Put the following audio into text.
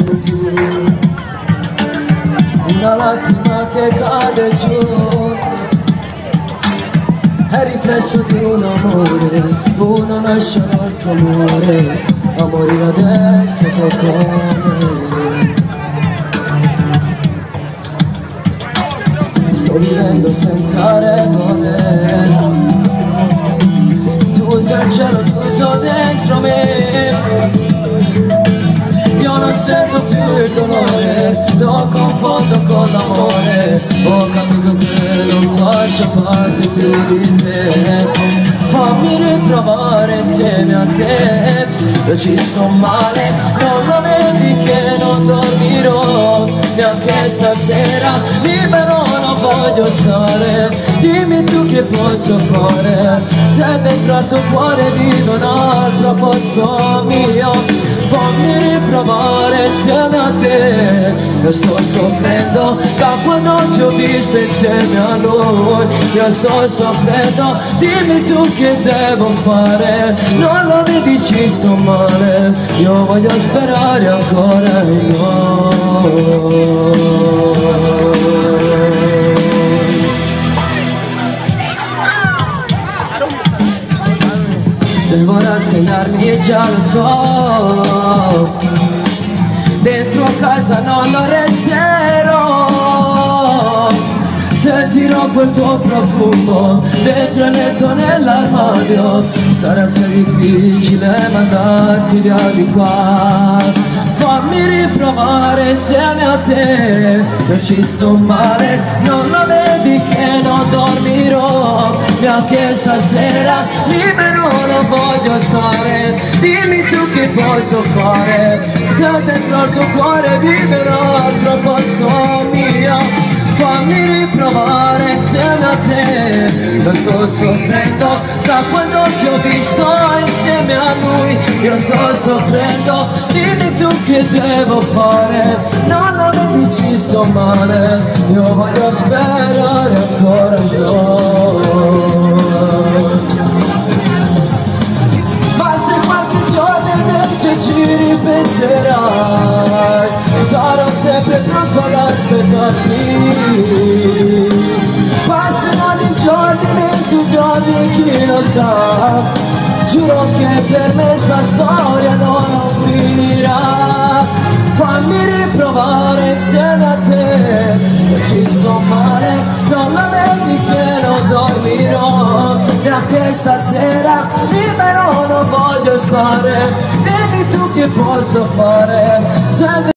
sei tu. Una lacrima che cade giù è il riflesso di un amore, uno nasce l'altro amore, a morire adesso che come. Sto vivendo senza regole, tutto il cielo chiuso dentro me. Io non sento più il dolore, lo confondo con l'amore. Ho capito che non faccio parte più di te. Fammi riprovare insieme a te. Io ci sto male, non lo vedi che non dormirò neanche stasera. Libero non voglio stare, dimmi tu che posso fare. Se dentro al tuo cuore vivo un altro posto mio. Fammi riprovare insieme a te. Io sto soffrendo da quando ti ho visto insieme a lui. Io sto soffrendo, dimmi tu che devo fare. Non lo vedi, ci sto male, io voglio sperare ancora in noi. Devo rassegnarmi e già lo so, dentro casa non lo resterò. Sentirò quel tuo profumo dentro il letto nell'armadio. Sarà assai difficile mandarti via di qua. Fammi riprovare insieme a te. Io ci sto male, non lo vedi che non dormirò neanche stasera. Libero non voglio stare, dimmi tu che posso fare. Se dentro al tuo cuore vive un altro posto mio. Fammi riprovare insieme a te. Io sto soffrendo da quando ti ho visto insieme a lui. Io sto soffrendo, dimmi tu che devo fare. Non lo vedi, ci sto male, io voglio sperare ancora in noi. Ma se qualche giorno invece ci ripenserai, sarò sempre pronto ad aspettarti. Passeranno i giorni, 20 giorni, chi lo sa. Giuro che per me sta storia non finirà. Fammi riprovare insieme a te. Io ci sto male, non la vedi che non dormirò neanche stasera. Libero non voglio stare, dimmi tu che posso fare.